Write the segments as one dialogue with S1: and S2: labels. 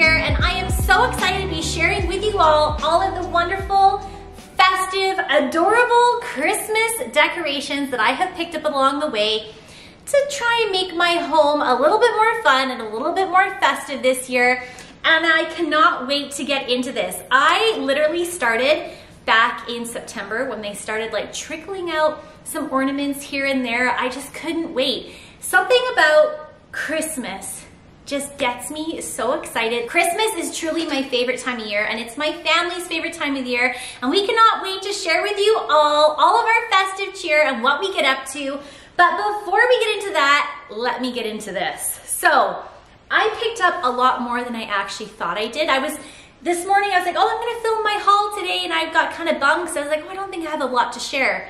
S1: here, and I am so excited to be sharing with you all of the wonderful, festive, adorable Christmas decorations that I have picked up along the way to try and make my home a little bit more fun and a little bit more festive this year. And I cannot wait to get into this. I literally started back in September when they started like trickling out some ornaments here and there. I just couldn't wait. Something about Christmas just gets me so excited. Christmas is truly my favorite time of year, and it's my family's favorite time of the year, and we cannot wait to share with you all of our festive cheer and what we get up to. But before we get into that, let me get into this. So I picked up a lot more than I actually thought I did. This morning I was like, oh, I'm gonna film my haul today, and I got kind of bummed because I was like, oh, I don't think I have a lot to share.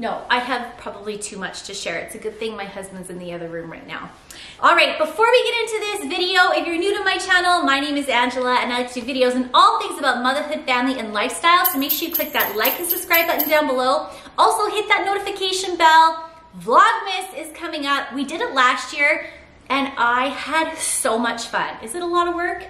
S1: No, I have probably too much to share. It's a good thing my husband's in the other room right now. All right, before we get into this video, if you're new to my channel, my name is Angela, and I like to do videos on all things about motherhood, family, and lifestyle. So make sure you click that like and subscribe button down below. Also hit that notification bell. Vlogmas is coming up. We did it last year, and I had so much fun. Is it a lot of work?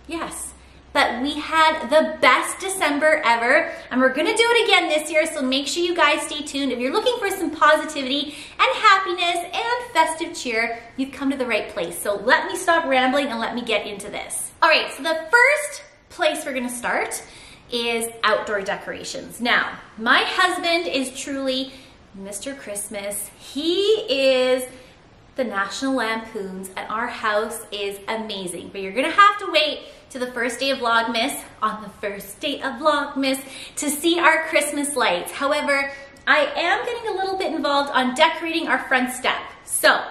S1: Yes. But we had the best December ever, and we're gonna do it again this year, so make sure you guys stay tuned. If you're looking for some positivity and happiness and festive cheer, you've come to the right place. So let me stop rambling and let me get into this. All right, so the first place we're gonna start is outdoor decorations. Now, my husband is truly Mr. Christmas. He is the National Lampoons, and our house is amazing. But you're gonna have to wait to the first day of Vlogmas, on the first day of Vlogmas, to see our Christmas lights. However, I am getting a little bit involved on decorating our front step. So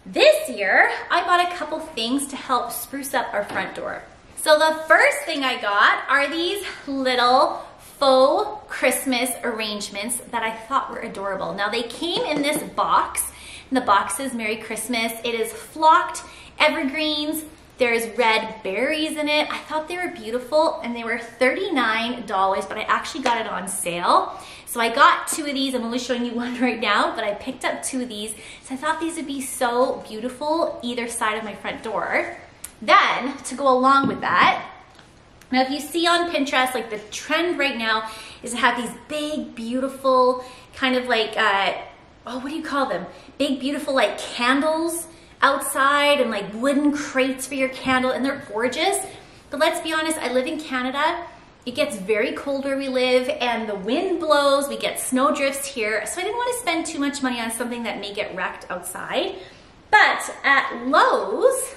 S1: this year, I bought a couple things to help spruce up our front door. So the first thing I got are these little faux Christmas arrangements that I thought were adorable. Now they came in this box, and the box says Merry Christmas. It is flocked evergreens. There's red berries in it. I thought they were beautiful, and they were $39, but I actually got it on sale. So I got two of these. I'm only showing you one right now, but I picked up two of these. So I thought these would be so beautiful either side of my front door. Then, to go along with that, now if you see on Pinterest, like the trend right now is to have these big, beautiful, kind of like, oh, what do you call them? Big, beautiful like candles outside, and like wooden crates for your candle, and they're gorgeous. But let's be honest, I live in Canada. It gets very cold where we live, and the wind blows, we get snow drifts here. So I didn't want to spend too much money on something that may get wrecked outside. But at Lowe's,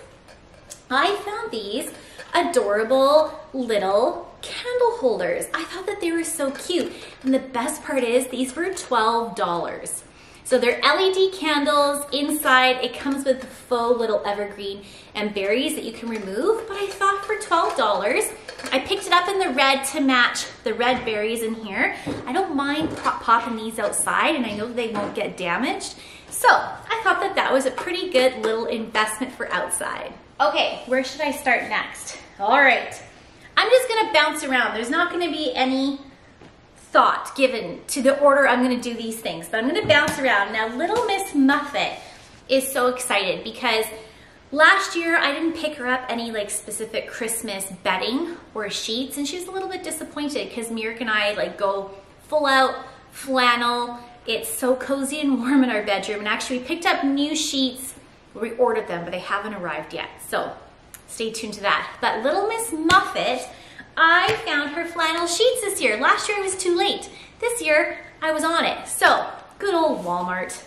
S1: I found these adorable little candle holders. I thought that they were so cute. And the best part is these were $12. So they're LED candles. Inside, it comes with faux little evergreen and berries that you can remove. But I thought for $12, I picked it up in the red to match the red berries in here. I don't mind popping these outside, and I know they won't get damaged. So I thought that that was a pretty good little investment for outside. Okay, where should I start next? All right, I'm just gonna bounce around. There's not gonna be any thought given to the order I'm gonna do these things, but I'm gonna bounce around. Now, Little Miss Muffet is so excited because last year I didn't pick her up any like specific Christmas bedding or sheets, and she was a little bit disappointed because Mirk and I like go full out flannel. It's so cozy and warm in our bedroom, and actually we picked up new sheets. We ordered them, but they haven't arrived yet, so stay tuned to that. But Little Miss Muffet, I found her flannel sheets this year. Last year I was too late. This year I was on it. So, good old Walmart.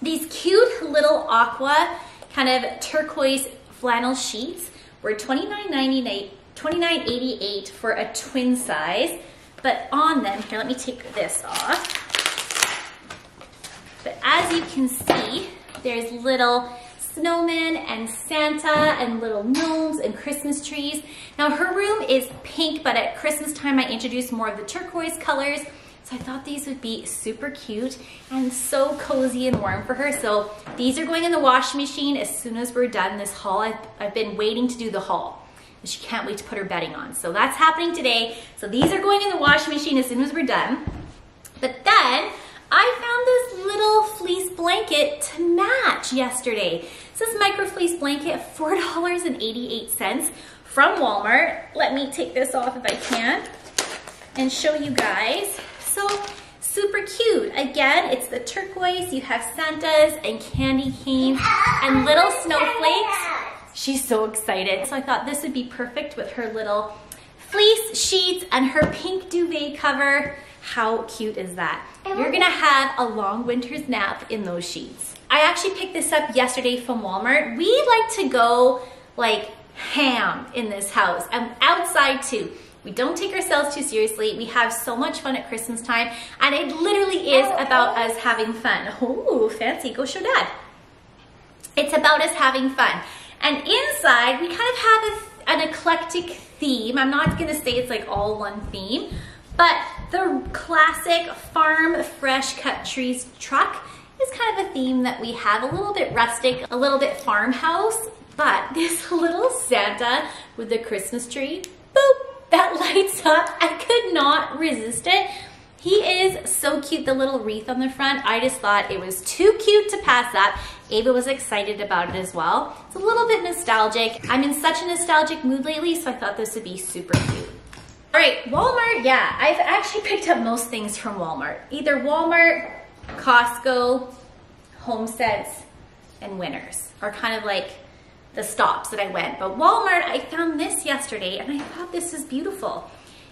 S1: These cute little aqua kind of turquoise flannel sheets were $29.88 for a twin size. But on them, here, let me take this off. But as you can see, there's little snowmen and Santa and little gnomes and Christmas trees. Now her room is pink, but at Christmas time I introduced more of the turquoise colors. So I thought these would be super cute and so cozy and warm for her. So these are going in the washing machine as soon as we're done this haul. I've been waiting to do the haul, and she can't wait to put her bedding on. So that's happening today. So these are going in the washing machine as soon as we're done. But then I found this little fleece blanket to match yesterday. It says micro fleece blanket, $4.88 from Walmart. Let me take this off if I can and show you guys. So super cute. Again, it's the turquoise. You have Santas and candy canes and little snowflakes. She's so excited. So I thought this would be perfect with her little fleece sheets and her pink duvet cover. How cute is that? You're gonna have a long winter's nap in those sheets. I actually picked this up yesterday from Walmart. We like to go like ham in this house and outside too. We don't take ourselves too seriously. We have so much fun at Christmas time, and it literally is about us having fun. Oh, fancy, go show Dad. It's about us having fun. And inside, we kind of have an eclectic theme. I'm not gonna say it's like all one theme, but the classic farm fresh cut trees truck is kind of a theme that we have. A little bit rustic, a little bit farmhouse, but this little Santa with the Christmas tree, boop, that lights up. I could not resist it. He is so cute, the little wreath on the front. I just thought it was too cute to pass up. Ava was excited about it as well. It's a little bit nostalgic. I'm in such a nostalgic mood lately, so I thought this would be super cute. All right, Walmart, yeah, I've actually picked up most things from Walmart. Either Walmart, Costco, Homesense, and Winners are kind of like the stops that I went. But Walmart, I found this yesterday and I thought this is beautiful.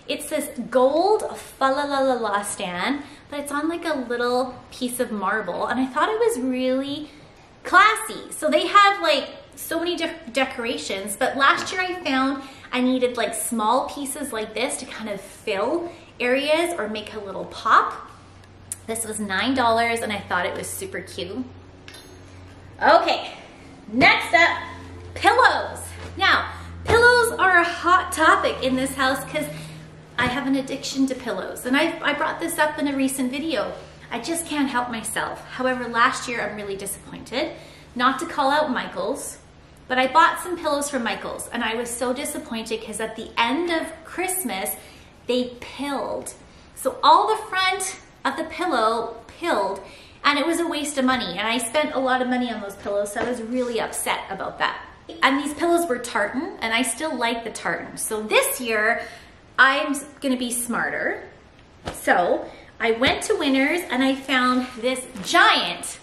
S1: It's this gold fa la la la la stand, but it's on like a little piece of marble, and I thought it was really classy. So they have like so many decorations, but last year I found I needed like small pieces like this to kind of fill areas or make a little pop. This was $9 and I thought it was super cute. Okay, next up, pillows. Now, pillows are a hot topic in this house because I have an addiction to pillows, and I brought this up in a recent video. I just can't help myself. However, last year I'm really disappointed. Not to call out Michaels, but I bought some pillows from Michaels, and I was so disappointed because at the end of Christmas, they pilled. So all the front of the pillow pilled, and it was a waste of money, and I spent a lot of money on those pillows, so I was really upset about that. And these pillows were tartan, and I still like the tartan. So this year, I'm gonna be smarter. So I went to Winners and I found this giant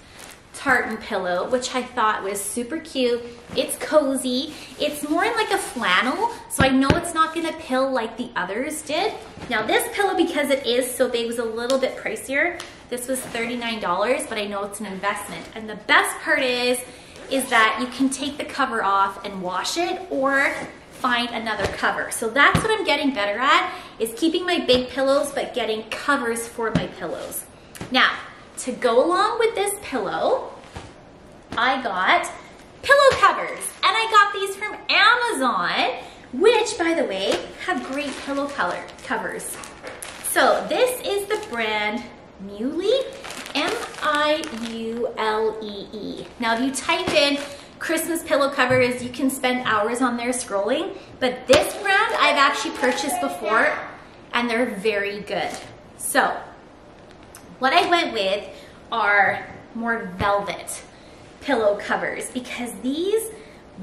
S1: tartan pillow, which I thought was super cute. It's cozy. It's more in like a flannel, so I know it's not gonna pill like the others did. Now this pillow, because it is so big, was a little bit pricier. This was $39, but I know it's an investment. And the best part is that you can take the cover off and wash it, or find another cover. So that's what I'm getting better at, is keeping my big pillows but getting covers for my pillows. Now, to go along with this pillow, I got pillow covers, and I got these from Amazon, which, by the way, have great pillow covers. So this is the brand Muley, M-I-U-L-E-E. Now, if you type in Christmas pillow covers, you can spend hours on there scrolling, but this brand I've actually purchased before, and they're very good. So what I went with are more velvet pillow covers, because these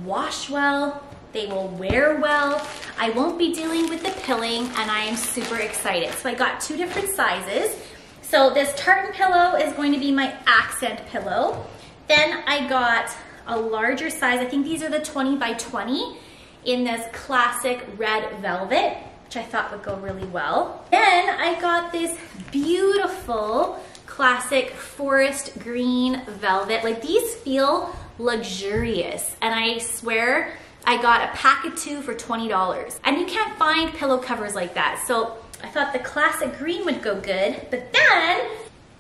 S1: wash well, they will wear well, I won't be dealing with the pilling, and I am super excited. So I got two different sizes. So this tartan pillow is going to be my accent pillow. Then I got a larger size. I think these are the 20 by 20 in this classic red velvet, which I thought would go really well. Then I got this beautiful classic forest green velvet. Like, these feel luxurious, and I swear I got a pack of 2 for $20. And you can't find pillow covers like that. So I thought the classic green would go good, but then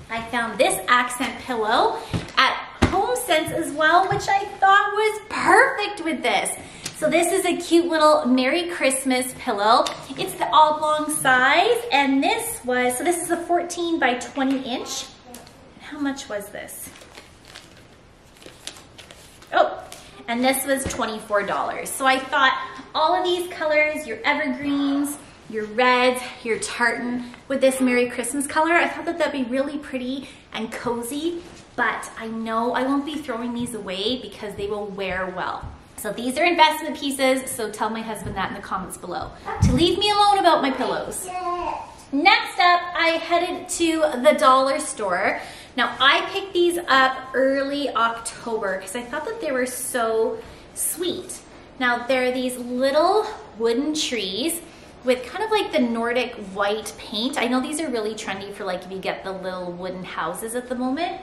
S1: I found this accent pillow at Homesense as well, which I thought was perfect with this. So this is a cute little Merry Christmas pillow. It's the oblong size, and this is a 14 by 20 inch. How much was this? Oh, and this was $24. So I thought all of these colors, your evergreens, your reds, your tartan, with this Merry Christmas color, I thought that that'd be really pretty and cozy, but I know I won't be throwing these away because they will wear well. So these are investment pieces, so tell my husband that in the comments below, to leave me alone about my pillows. Next up, I headed to the dollar store. Now I picked these up early October because I thought that they were so sweet. Now they're these little wooden trees with kind of like the Nordic white paint. I know these are really trendy for like if you get the little wooden houses at the moment.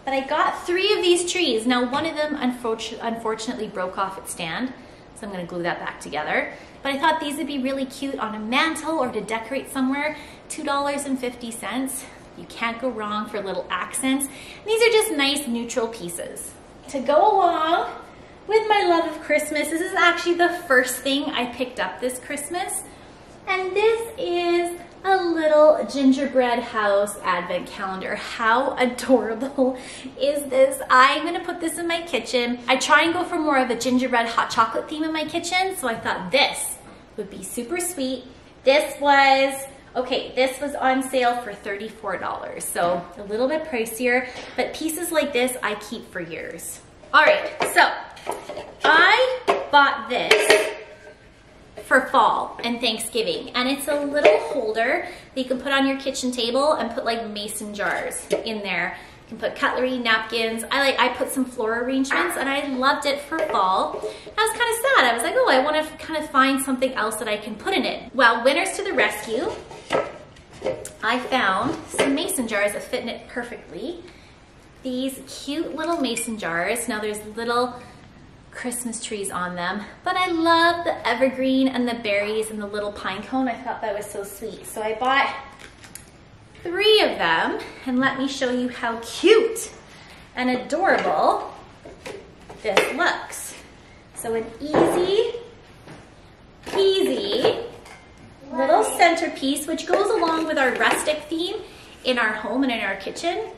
S1: But I got 3 of these trees. Now one of them unfortunately broke off its stand, so I'm gonna glue that back together. But I thought these would be really cute on a mantle or to decorate somewhere. $2.50. You can't go wrong for little accents. And these are just nice neutral pieces. To go along with my love of Christmas, this is actually the first thing I picked up this Christmas. And this is a little Gingerbread House advent calendar. How adorable is this? I'm gonna put this in my kitchen. I try and go for more of a gingerbread hot chocolate theme in my kitchen, so I thought this would be super sweet. This was on sale for $34, so a little bit pricier, but pieces like this I keep for years. All right, so I bought this for fall and Thanksgiving, and it's a little holder that you can put on your kitchen table and put like mason jars in there. You can put cutlery, napkins. I put some floral arrangements, and I loved it for fall. I was kind of sad. I was like, oh, I want to kind of find something else that I can put in it. Well, winners to the rescue. I found some mason jars that fit in it perfectly. These cute little mason jars. Now there's little Christmas trees on them, but I love the evergreen and the berries and the little pine cone. I thought that was so sweet. So I bought 3 of them, and let me show you how cute and adorable this looks. So an easy peasy little centerpiece, which goes along with our rustic theme in our home and in our kitchen.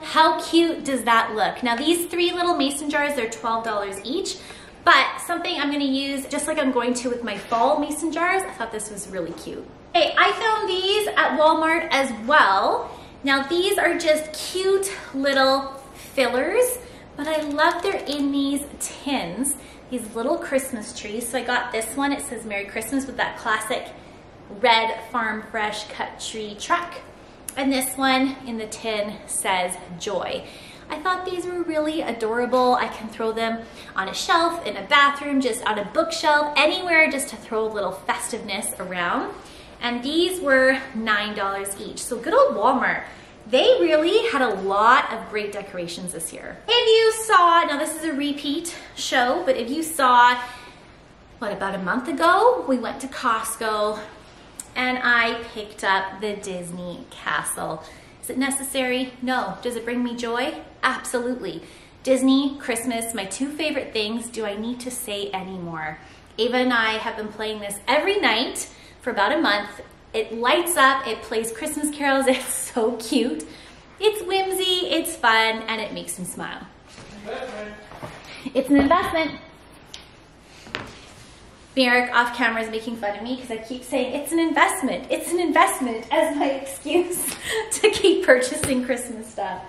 S1: How cute does that look? Now these 3 little mason jars, they're $12 each, but something I'm gonna use just like I'm going to with my fall mason jars. I thought this was really cute. Hey, I found these at Walmart as well. Now these are just cute little fillers, but I love they're in these tins, these little Christmas trees. So I got this one, it says Merry Christmas with that classic red farm fresh cut tree truck. And this one in the tin says Joy. I thought these were really adorable. I can throw them on a shelf, in a bathroom, just on a bookshelf, anywhere just to throw a little festiveness around. And these were $9 each. So good old Walmart. They really had a lot of great decorations this year. If you saw, now this is a repeat show, but if you saw, what, about a month ago, we went to Costco and I picked up the Disney castle. Is it necessary? No. Does it bring me joy? Absolutely. Disney, Christmas, my 2 favorite things. Do I need to say any more? Ava and I have been playing this every night for about a month. It lights up, it plays Christmas carols, it's so cute. It's whimsy, it's fun, and it makes me smile. It's an investment. Merrick off camera is making fun of me because I keep saying it's an investment as my excuse to keep purchasing Christmas stuff.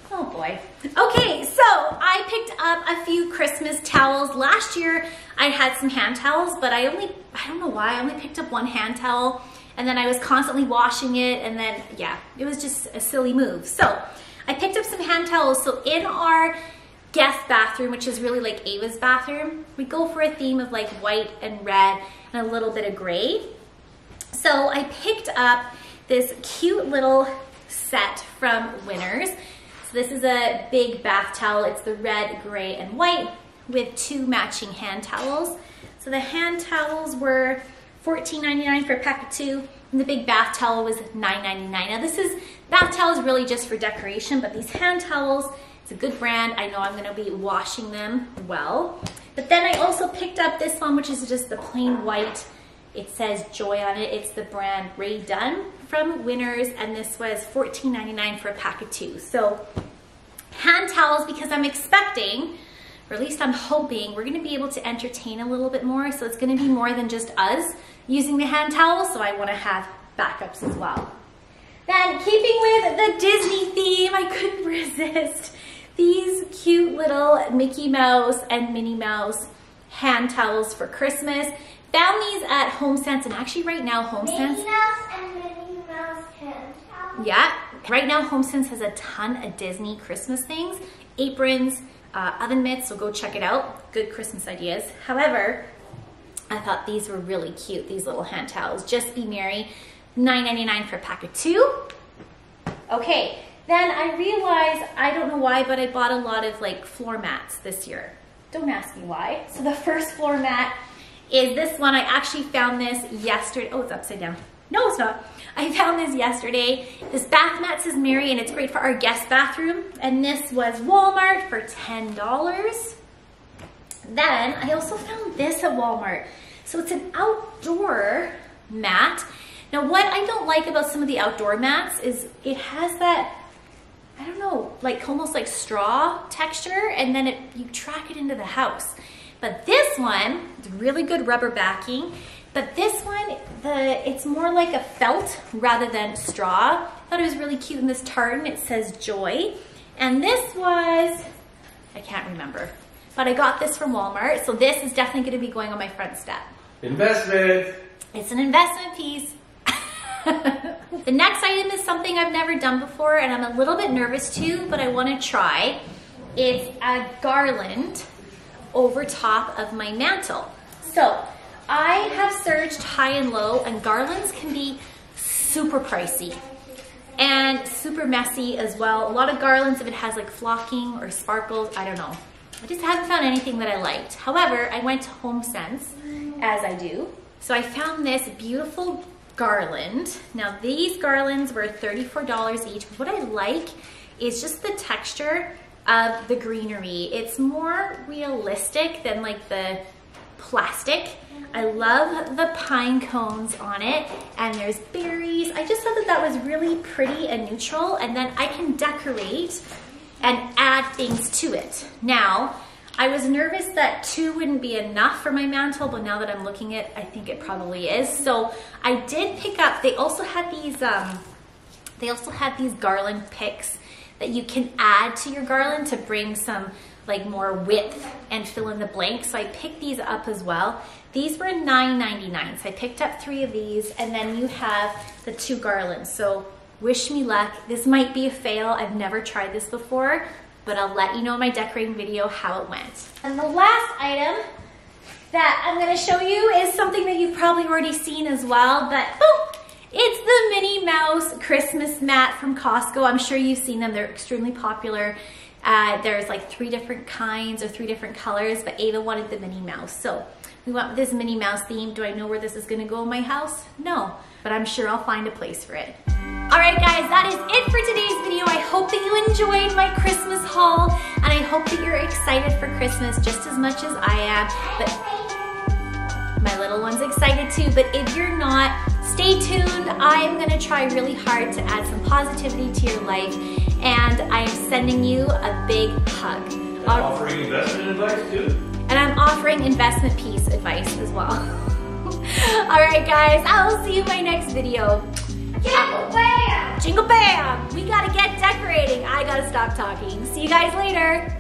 S1: Oh boy. Okay, so I picked up a few Christmas towels. Last year I had some hand towels, but I don't know why, I only picked up 1 hand towel, and then I was constantly washing it, and then, yeah, it was just a silly move. So I picked up some hand towels. So in our guest bathroom, which is really like Ava's bathroom, we go for a theme of like white and red and a little bit of gray. So I picked up this cute little set from Winners. So this is a big bath towel. It's the red, gray, and white with 2 matching hand towels. So the hand towels were $14.99 for a pack of 2, and the big bath towel was $9.99. Now bath towel is really just for decoration, but these hand towels, it's a good brand. I know I'm gonna be washing them well. But then I also picked up this one, which is just the plain white. It says Joy on it. It's the brand Ray Dunn from Winners, and this was $14.99 for a pack of 2. So hand towels, because I'm expecting, or at least I'm hoping, we're gonna be able to entertain a little bit more. So it's gonna be more than just us using the hand towels, so I wanna have backups as well. Then, keeping with the Disney theme, I couldn't resist these cute little Mickey Mouse and Minnie Mouse hand towels for Christmas. Found these at Homesense, and actually right now Homesense.
S2: Mickey Mouse and Minnie Mouse hand towels.
S1: Yeah, right now Homesense has a ton of Disney Christmas things, aprons, oven mitts, so go check it out. Good Christmas ideas. However, I thought these were really cute, these little hand towels. Just Be Merry, $9.99 for a pack of 2. Okay, then I realized, I don't know why, but I bought a lot of like floor mats this year. Don't ask me why. So the first floor mat is this one. I actually found this yesterday. Oh, it's upside down. No, it's not. I found this yesterday. This bath mat says Mary, and it's great for our guest bathroom. And this was Walmart for $10. Then I also found this at Walmart. So it's an outdoor mat. Now what I don't like about some of the outdoor mats is it has that, I don't know, like almost like straw texture, and then you track it into the house. But this one, it's really good rubber backing. But this one, it's more like a felt rather than straw. I thought it was really cute in this tartan. It says Joy. And this was, I can't remember, but I got this from Walmart. So this is definitely gonna be going on my front step.
S3: Investment.
S1: It's an investment piece. The next item is something I've never done before, and I'm a little bit nervous too, but I wanna try. It's a garland over top of my mantle. So I have searched high and low, and garlands can be super pricey and super messy as well. A lot of garlands, if it has like flocking or sparkles, I don't know. I just haven't found anything that I liked. However, I went to Homesense, as I do. So I found this beautiful garland. Now these garlands were $34 each. What I like is just the texture of the greenery. It's more realistic than like the plastic. I love the pine cones on it, and there's berries. I just thought that that was really pretty and neutral, and then I can decorate and add things to it. Now, I was nervous that 2 wouldn't be enough for my mantle, but now that I'm looking at it, I think it probably is. So I did pick up, they also had these garland picks that you can add to your garland to bring some like more width and fill in the blanks. So I picked these up as well. These were $9.99. So I picked up 3 of these, and then you have the 2 garlands. So wish me luck. This might be a fail. I've never tried this before, but I'll let you know in my decorating video how it went. And the last item that I'm gonna show you is something that you've probably already seen as well, but boom, it's the Minnie Mouse Christmas mat from Costco. I'm sure you've seen them. They're extremely popular. There's like 3 different kinds or 3 different colors, but Ava wanted the Minnie Mouse. So we went with this Minnie Mouse theme. Do I know where this is gonna go in my house? No, but I'm sure I'll find a place for it. All right, guys, that is it for today's video. I hope that you enjoyed my Christmas haul, and I hope that you're excited for Christmas just as much as I am. But my little one's excited too, but if you're not, stay tuned. I am gonna try really hard to add some positivity to your life, and I am sending you a big hug.
S3: And offering investment advice too.
S1: And I'm offering investment piece advice as well. All right, guys, I will see you in my next video.
S2: Jingle bam!
S1: Jingle bam! We gotta get decorating. I gotta stop talking. See you guys later.